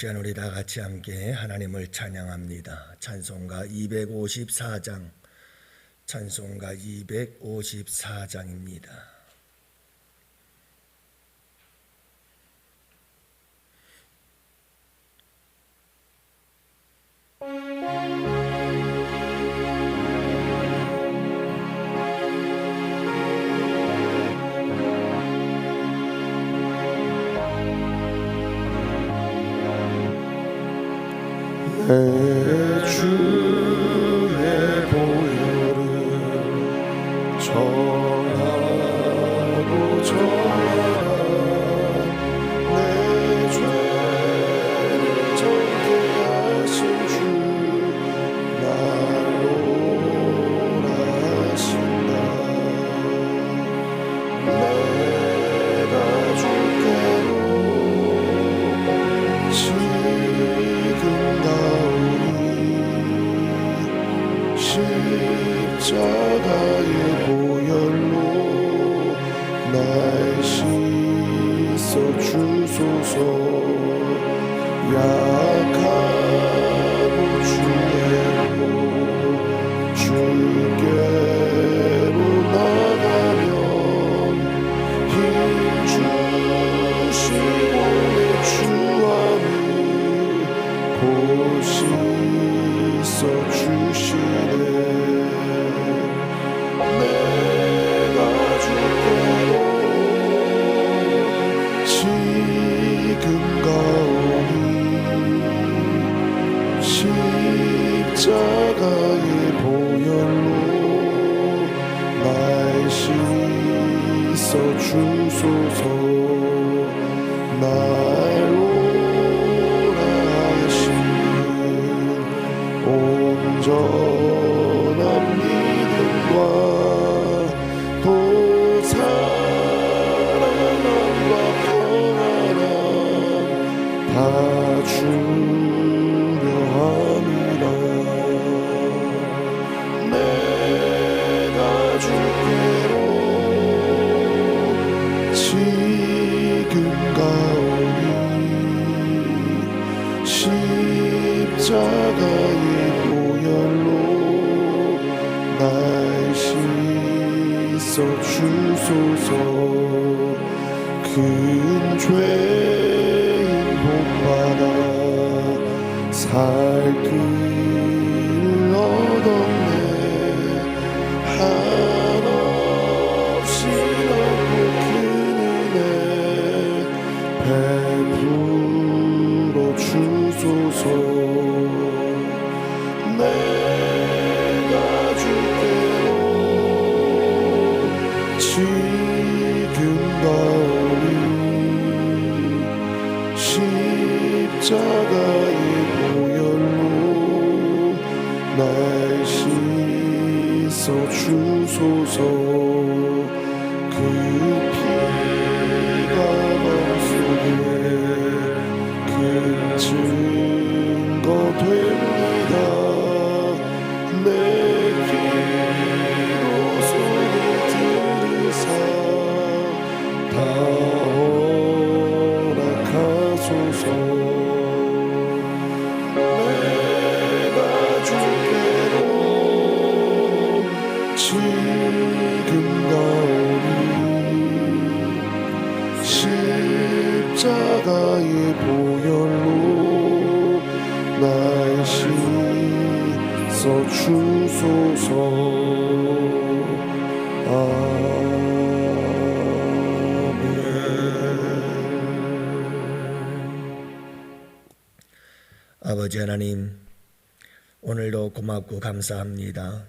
시간 우리 다 같이 함께 하나님을 찬양합니다. 찬송가 254장, 찬송가 254장입니다. 내 주의 보혈을 전하고 전하라. 내 죄를 정케 하신 주 날로 하신다. 내가 주께로 지금 십자가의 보혈로 날 씻어 주소서. 약하고 주의로 주께로 나가면 힘 주시고 내 주함을 곧 씻어 주시네. 내가 주께로 지금 가오니 십자가의 보혈로 날 씻어 주소서. 날로 온전한 믿음과 또 사랑과 평안함 다 주려 함이라. 내가 주께로 지금 가오니 십자가의 보혈로 날 씻어 주소서. 큰 죄인 본받아 살 길을 얻었네. 한없이 넓고 큰 은혜 베풀어 주소서. 내가 주께로 지금 가오니 십자가의 보혈로 날 씻어 주소서. 그 피가 맘속에 큰 증거 됩니다. 내 기도 소리 들으사 다 허락하소서. 내가 주께로 지금 가오니 십자가의 보혈로 날 씻어 주소서. 아멘. 아버지 하나님, 오늘도 고맙고 감사합니다.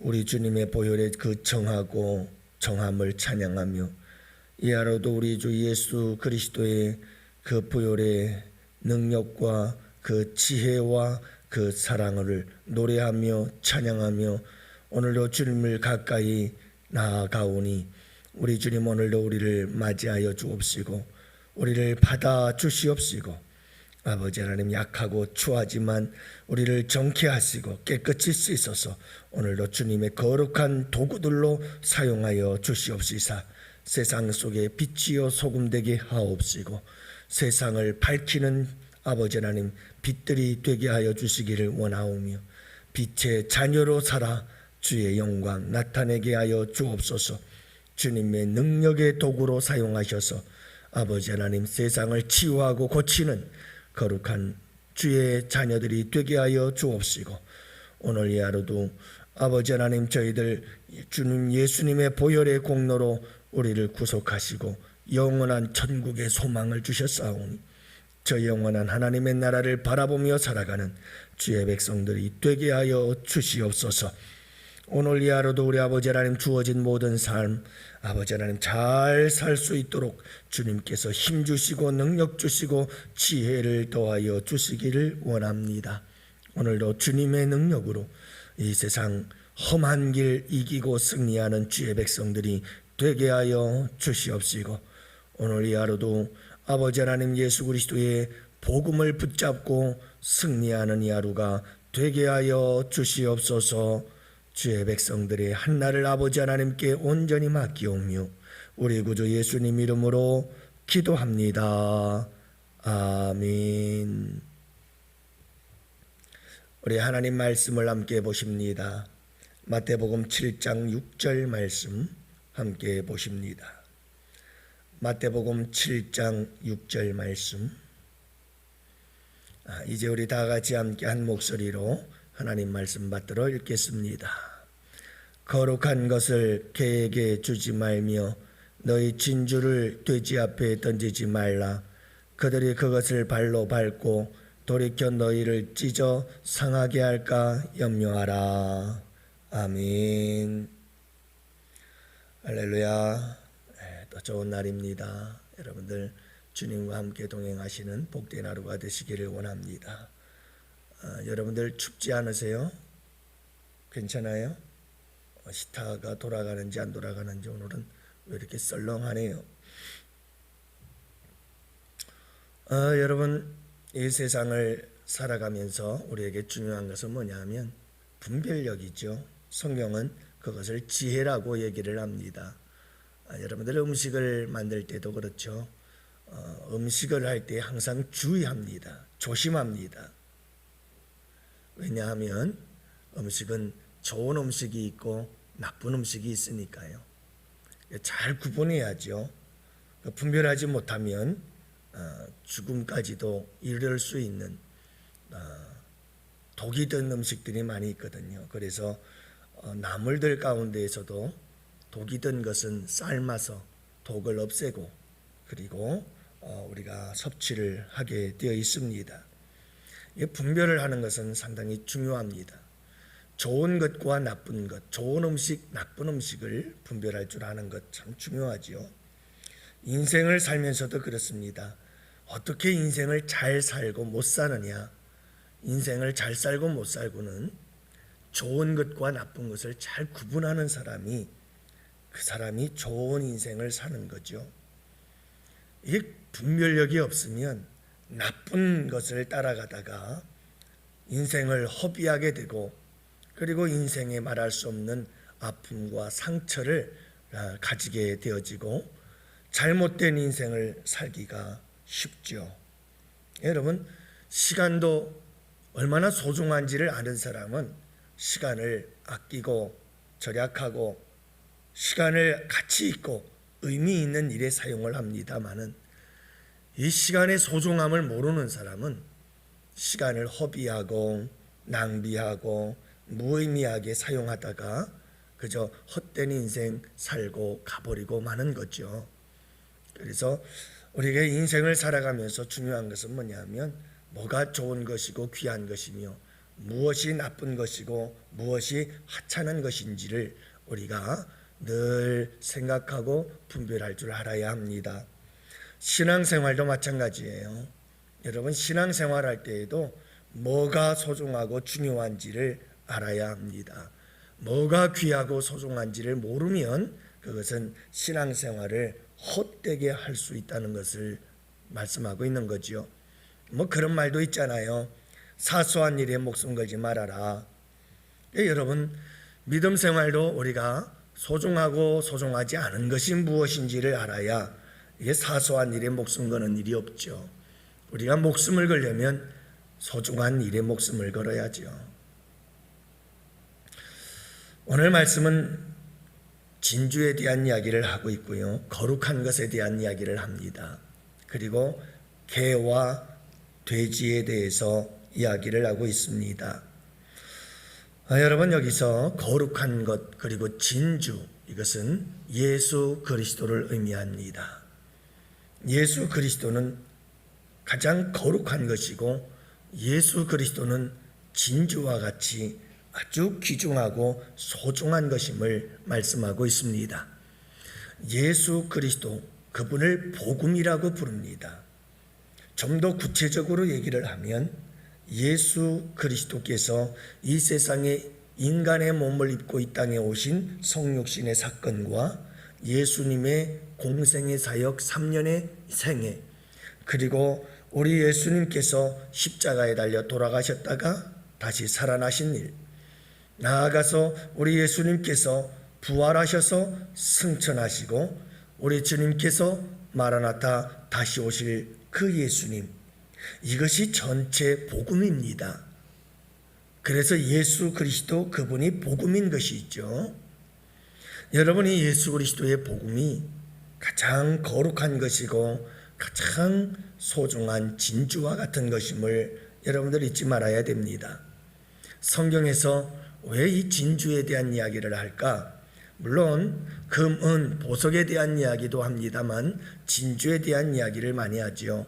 우리 주님의 보혈의 그 정하고 정함을 찬양하며 이 하루도 우리 주 예수 그리스도의 그 보혈의 능력과 그 지혜와 그 사랑을 노래하며 찬양하며 오늘도 주님을 가까이 나아가오니 우리 주님 오늘도 우리를 맞이하여 주옵시고 우리를 받아 주시옵시고 아버지 하나님, 약하고 추하지만 우리를 정케하시고 깨끗이 씻어서 오늘도 주님의 거룩한 도구들로 사용하여 주시옵시사. 세상 속에 빛이요 소금 되게 하옵시고 세상을 밝히는 아버지 하나님 빛들이 되게 하여 주시기를 원하오며 빛의 자녀로 살아 주의 영광 나타내게 하여 주옵소서. 주님의 능력의 도구로 사용하셔서 아버지 하나님 세상을 치유하고 고치는 거룩한 주의 자녀들이 되게 하여 주옵시고, 오늘 이 하루도 아버지 하나님 저희들 주님 예수님의 보혈의 공로로 우리를 구속하시고 영원한 천국의 소망을 주셨사오니 저 영원한 하나님의 나라를 바라보며 살아가는 주의 백성들이 되게 하여 주시옵소서. 오늘 이 하루도 우리 아버지 하나님 주어진 모든 삶 아버지 하나님 잘 살 수 있도록 주님께서 힘 주시고 능력 주시고 지혜를 더하여 주시기를 원합니다. 오늘도 주님의 능력으로 이 세상 험한 길 이기고 승리하는 주의 백성들이 되게 하여 주시옵시고, 오늘 이 하루도 아버지 하나님 예수 그리스도의 복음을 붙잡고 승리하는 이 하루가 되게 하여 주시옵소서. 주의 백성들의 한날을 아버지 하나님께 온전히 맡기오며 우리 구주 예수님 이름으로 기도합니다. 아멘. 우리 하나님 말씀을 함께 보십니다. 마태복음 7장 6절 말씀 함께 보십니다. 마태복음 7장 6절 말씀. 이제 우리 다 같이 함께 한 목소리로 하나님 말씀 받들어 읽겠습니다. 거룩한 것을 개에게 주지 말며 너희 진주를 돼지 앞에 던지지 말라. 그들이 그것을 발로 밟고 돌이켜 너희를 찢어 상하게 할까 염려하라. 아멘. 할렐루야. 또 좋은 날입니다. 여러분들 주님과 함께 동행하시는 복된 하루가 되시기를 원합니다. 여러분들 춥지 않으세요? 괜찮아요? 시타가 돌아가는지 안 돌아가는지 오늘은 왜 이렇게 썰렁하네요. 여러분 이 세상을 살아가면서 우리에게 중요한 것은 뭐냐 하면 분별력이죠. 성경은 그것을 지혜라고 얘기를 합니다. 여러분들 음식을 만들 때도 그렇죠. 음식을 할 때 항상 주의합니다. 조심합니다. 왜냐하면 음식은 좋은 음식이 있고 나쁜 음식이 있으니까요. 잘 구분해야죠. 분별하지 못하면 죽음까지도 이를 수 있는 독이 든 음식들이 많이 있거든요. 그래서 나물들 가운데에서도 독이 든 것은 삶아서 독을 없애고 그리고 우리가 섭취를 하게 되어 있습니다. 분별을 하는 것은 상당히 중요합니다. 좋은 것과 나쁜 것, 좋은 음식, 나쁜 음식을 분별할 줄 아는 것 참 중요하지요. 인생을 살면서도 그렇습니다. 어떻게 인생을 잘 살고 못 사느냐. 인생을 잘 살고 못 살고는 좋은 것과 나쁜 것을 잘 구분하는 사람이 그 사람이 좋은 인생을 사는 거죠. 이게 분별력이 없으면 나쁜 것을 따라가다가 인생을 허비하게 되고 그리고 인생에 말할 수 없는 아픔과 상처를 가지게 되어지고 잘못된 인생을 살기가 쉽죠. 여러분 시간도 얼마나 소중한지를 아는 사람은 시간을 아끼고 절약하고 시간을 가치 있고 의미 있는 일에 사용을 합니다마는 이 시간의 소중함을 모르는 사람은 시간을 허비하고 낭비하고 무의미하게 사용하다가 그저 헛된 인생 살고 가버리고 마는 거죠. 그래서 우리가 인생을 살아가면서 중요한 것은 뭐냐면 뭐가 좋은 것이고 귀한 것이며 무엇이 나쁜 것이고 무엇이 하찮은 것인지를 우리가 늘 생각하고 분별할 줄 알아야 합니다. 신앙생활도 마찬가지예요. 여러분 신앙생활할 때에도 뭐가 소중하고 중요한지를 알아야 합니다. 뭐가 귀하고 소중한지를 모르면 그것은 신앙생활을 헛되게 할 수 있다는 것을 말씀하고 있는 거죠. 뭐 그런 말도 있잖아요. 사소한 일에 목숨 걸지 말아라. 여러분 믿음 생활도 우리가 소중하고 소중하지 않은 것이 무엇인지를 알아야 이게 사소한 일에 목숨 거는 일이 없죠. 우리가 목숨을 걸려면 소중한 일에 목숨을 걸어야죠. 오늘 말씀은 진주에 대한 이야기를 하고 있고요. 거룩한 것에 대한 이야기를 합니다. 그리고 개와 돼지에 대해서 이야기를 하고 있습니다. 여러분, 여기서 거룩한 것 그리고 진주, 이것은 예수 그리스도를 의미합니다. 예수 그리스도는 가장 거룩한 것이고 예수 그리스도는 진주와 같이 아주 귀중하고 소중한 것임을 말씀하고 있습니다. 예수 그리스도, 그분을 복음이라고 부릅니다. 좀 더 구체적으로 얘기를 하면 예수 그리스도께서 이 세상에 인간의 몸을 입고 이 땅에 오신 성육신의 사건과 예수님의 공생의 사역 3년의 생애, 그리고 우리 예수님께서 십자가에 달려 돌아가셨다가 다시 살아나신 일, 나아가서 우리 예수님께서 부활하셔서 승천하시고 우리 주님께서 마라나타 다시 오실 그 예수님, 이것이 전체 복음입니다. 그래서 예수 그리스도, 그분이 복음인 것이 있죠. 여러분이 예수 그리스도의 복음이 가장 거룩한 것이고 가장 소중한 진주와 같은 것임을 여러분들 잊지 말아야 됩니다. 성경에서 왜 이 진주에 대한 이야기를 할까? 물론 금, 은, 보석에 대한 이야기도 합니다만 진주에 대한 이야기를 많이 하죠.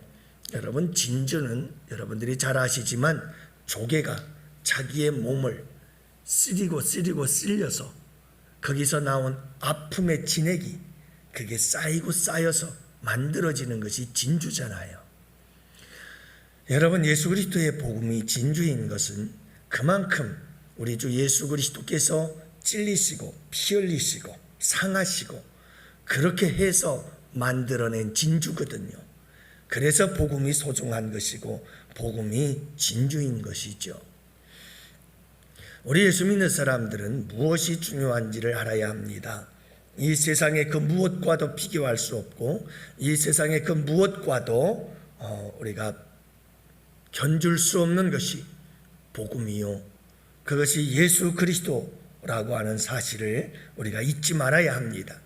여러분, 진주는 여러분들이 잘 아시지만 조개가 자기의 몸을 쓰리고 쓸려서 거기서 나온 아픔의 진액이 그게 쌓이고 쌓여서 만들어지는 것이 진주잖아요. 여러분, 예수 그리스도의 복음이 진주인 것은 그만큼 우리 주 예수 그리스도께서 찔리시고 피 흘리시고 상하시고 그렇게 해서 만들어낸 진주거든요. 그래서 복음이 소중한 것이고 복음이 진주인 것이죠. 우리 예수 믿는 사람들은 무엇이 중요한지를 알아야 합니다. 이 세상의 그 무엇과도 비교할 수 없고 이 세상의 그 무엇과도 우리가 견줄 수 없는 것이 복음이요, 그것이 예수 그리스도라고 하는 사실을 우리가 잊지 말아야 합니다.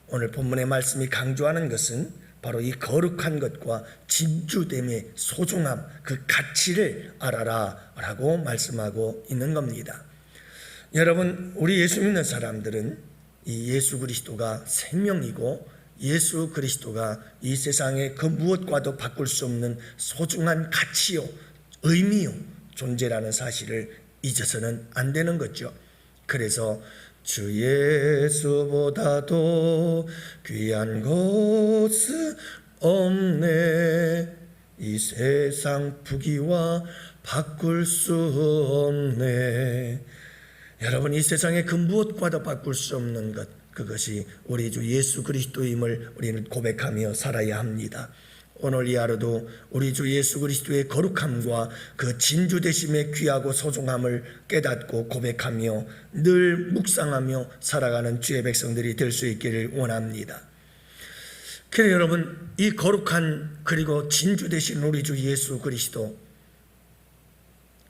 오늘 본문의 말씀이 강조하는 것은 바로 이 거룩한 것과 진주됨의 소중함, 그 가치를 알아라 라고 말씀하고 있는 겁니다. 여러분, 우리 예수 믿는 사람들은 이 예수 그리스도가 생명이고 예수 그리스도가 이 세상의 그 무엇과도 바꿀 수 없는 소중한 가치요, 의미요, 존재라는 사실을 잊어서는 안 되는 거죠. 그래서 주 예수보다도 귀한 것은 없네, 이 세상 부귀와 바꿀 수 없네. 여러분, 이 세상의 그 무엇과도 바꿀 수 없는 것, 그것이 우리 주 예수 그리스도임을 우리는 고백하며 살아야 합니다. 오늘 이 하루도 우리 주 예수 그리스도의 거룩함과 그 진주되심의 귀하고 소중함을 깨닫고 고백하며 늘 묵상하며 살아가는 주의 백성들이 될 수 있기를 원합니다. 그래서 여러분, 이 거룩한 그리고 진주되신 우리 주 예수 그리스도,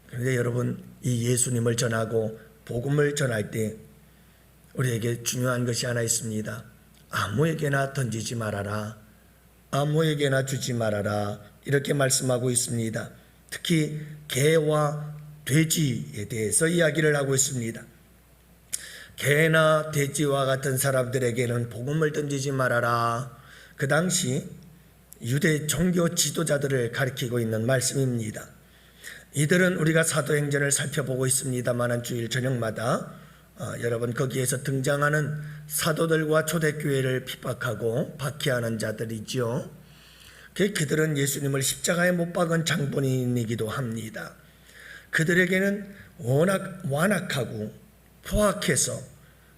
그런데 여러분, 이 예수님을 전하고 복음을 전할 때 우리에게 중요한 것이 하나 있습니다. 아무에게나 던지지 말아라, 아무에게나 주지 말아라, 이렇게 말씀하고 있습니다. 특히 개와 돼지에 대해서 이야기를 하고 있습니다. 개나 돼지와 같은 사람들에게는 복음을 던지지 말아라. 그 당시 유대 종교 지도자들을 가리키고 있는 말씀입니다. 이들은 우리가 사도행전을 살펴보고 있습니다만 주일 저녁마다 여러분, 거기에서 등장하는 사도들과 초대교회를 핍박하고 박해하는 자들이죠. 그들은 예수님을 십자가에 못 박은 장본인이기도 합니다. 그들에게는 워낙 완악하고 포악해서,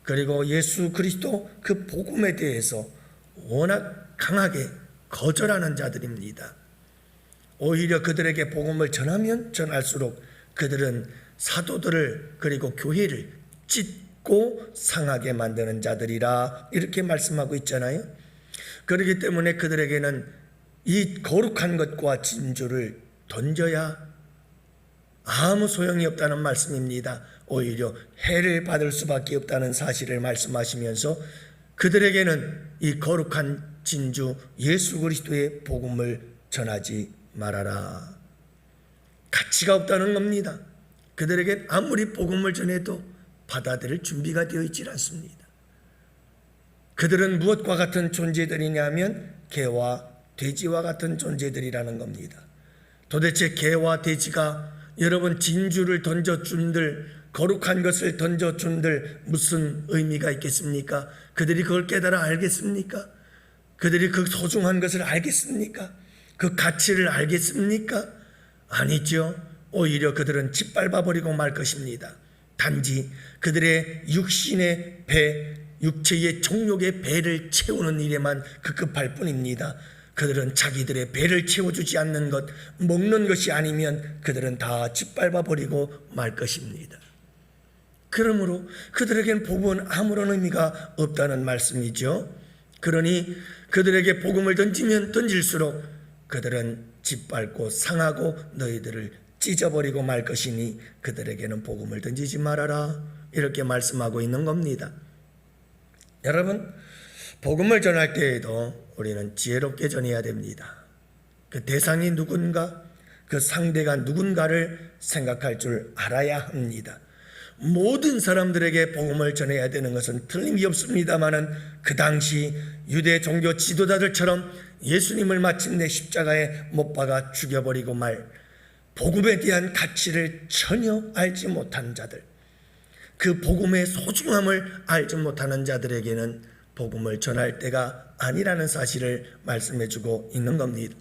그리고 예수 그리스도 그 복음에 대해서 워낙 강하게 거절하는 자들입니다. 오히려 그들에게 복음을 전하면 전할수록 그들은 사도들을 그리고 교회를 찢고 상하게 만드는 자들이라, 이렇게 말씀하고 있잖아요. 그렇기 때문에 그들에게는 이 거룩한 것과 진주를 던져야 아무 소용이 없다는 말씀입니다. 오히려 해를 받을 수밖에 없다는 사실을 말씀하시면서 그들에게는 이 거룩한 진주 예수 그리스도의 복음을 전하지 말아라. 가치가 없다는 겁니다. 그들에게 아무리 복음을 전해도 받아들일 준비가 되어 있지 않습니다. 그들은 무엇과 같은 존재들이냐면 개와 돼지와 같은 존재들이라는 겁니다. 도대체 개와 돼지가 여러분 진주를 던져준들, 거룩한 것을 던져준들 무슨 의미가 있겠습니까? 그들이 그걸 깨달아 알겠습니까? 그들이 그 소중한 것을 알겠습니까? 그 가치를 알겠습니까? 아니죠. 오히려 그들은 짓밟아버리고 말 것입니다. 단지 그들의 육신의 배, 육체의 정욕의 배를 채우는 일에만 급급할 뿐입니다. 그들은 자기들의 배를 채워주지 않는 것, 먹는 것이 아니면 그들은 다 짓밟아버리고 말 것입니다. 그러므로 그들에겐 복음은 아무런 의미가 없다는 말씀이죠. 그러니 그들에게 복음을 던지면 던질수록 그들은 짓밟고 상하고 너희들을 찢어버리고 말 것이니 그들에게는 복음을 던지지 말아라. 이렇게 말씀하고 있는 겁니다. 여러분, 복음을 전할 때에도 우리는 지혜롭게 전해야 됩니다. 그 대상이 누군가, 그 상대가 누군가를 생각할 줄 알아야 합니다. 모든 사람들에게 복음을 전해야 되는 것은 틀림이 없습니다마는 그 당시 유대 종교 지도자들처럼 예수님을 마침내 십자가에 못 박아 죽여버리고 말 복음에 대한 가치를 전혀 알지 못한 자들, 그 복음의 소중함을 알지 못하는 자들에게는 복음을 전할 때가 아니라는 사실을 말씀해주고 있는 겁니다.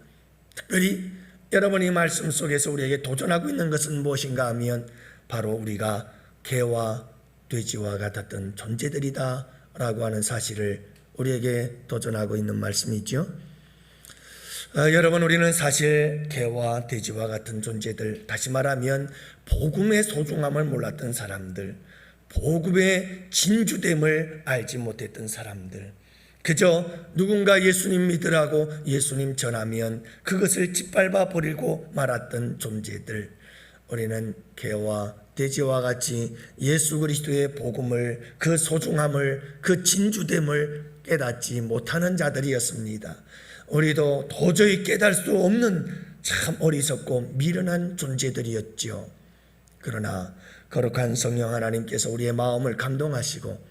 특별히 여러분이 말씀 속에서 우리에게 도전하고 있는 것은 무엇인가 하면 바로 우리가 개와 돼지와 같았던 존재들이다 라고 하는 사실을 우리에게 도전하고 있는 말씀이죠. 여러분, 우리는 사실 개와 돼지와 같은 존재들, 다시 말하면 복음의 소중함을 몰랐던 사람들, 복음의 진주됨을 알지 못했던 사람들, 그저 누군가 예수님 믿으라고 예수님 전하면 그것을 짓밟아 버리고 말았던 존재들, 우리는 개와 돼지와 같이 예수 그리스도의 복음을, 그 소중함을, 그 진주됨을 깨닫지 못하는 자들이었습니다. 우리도 도저히 깨달을 수 없는 참 어리석고 미련한 존재들이었죠. 그러나 거룩한 성령 하나님께서 우리의 마음을 감동하시고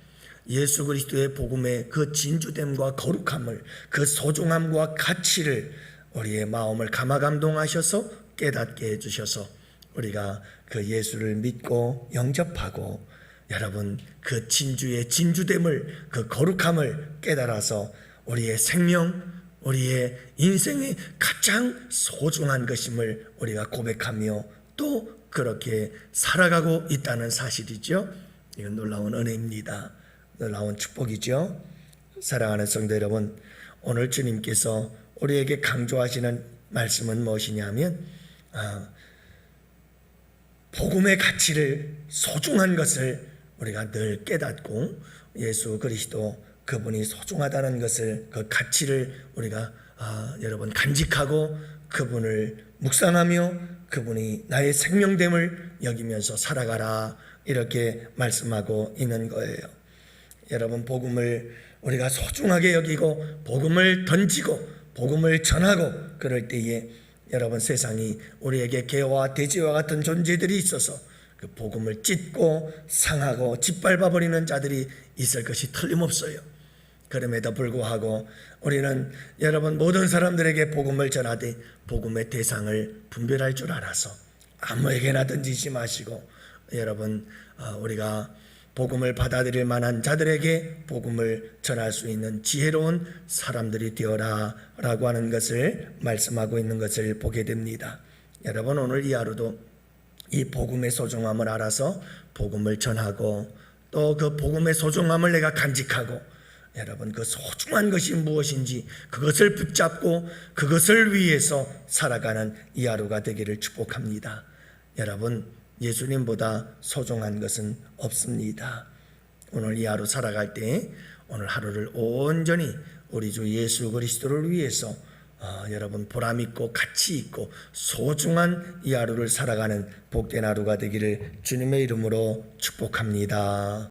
예수 그리스도의 복음의 그 진주됨과 거룩함을, 그 소중함과 가치를 우리의 마음을 감화 감동하셔서 깨닫게 해주셔서 우리가 그 예수를 믿고 영접하고 여러분 그 진주의 진주됨을, 그 거룩함을 깨달아서 우리의 생명, 우리의 인생의 가장 소중한 것임을 우리가 고백하며 또 그렇게 살아가고 있다는 사실이죠. 이건 놀라운 은혜입니다. 놀라운 축복이죠. 사랑하는 성도 여러분, 오늘 주님께서 우리에게 강조하시는 말씀은 무엇이냐면 복음의 가치를, 소중한 것을 우리가 늘 깨닫고 예수 그리스도 그분이 소중하다는 것을, 그 가치를 우리가 여러분 간직하고 그분을 묵상하며 그분이 나의 생명됨을 여기면서 살아가라, 이렇게 말씀하고 있는 거예요. 여러분, 복음을 우리가 소중하게 여기고 복음을 던지고 복음을 전하고 그럴 때에 여러분 세상이 우리에게 개와 돼지와 같은 존재들이 있어서 그 복음을 찢고 상하고 짓밟아버리는 자들이 있을 것이 틀림없어요. 그럼에도 불구하고 우리는 여러분 모든 사람들에게 복음을 전하되 복음의 대상을 분별할 줄 알아서 아무에게나 던지지 마시고 여러분 우리가 복음을 받아들일 만한 자들에게 복음을 전할 수 있는 지혜로운 사람들이 되어라 라고 하는 것을 말씀하고 있는 것을 보게 됩니다. 여러분, 오늘 이 하루도 이 복음의 소중함을 알아서 복음을 전하고 또 그 복음의 소중함을 내가 간직하고 여러분 그 소중한 것이 무엇인지 그것을 붙잡고 그것을 위해서 살아가는 이 하루가 되기를 축복합니다. 여러분, 예수님보다 소중한 것은 없습니다. 오늘 이 하루 살아갈 때 오늘 하루를 온전히 우리 주 예수 그리스도를 위해서 여러분 보람 있고 가치 있고 소중한 이 하루를 살아가는 복된 하루가 되기를 주님의 이름으로 축복합니다.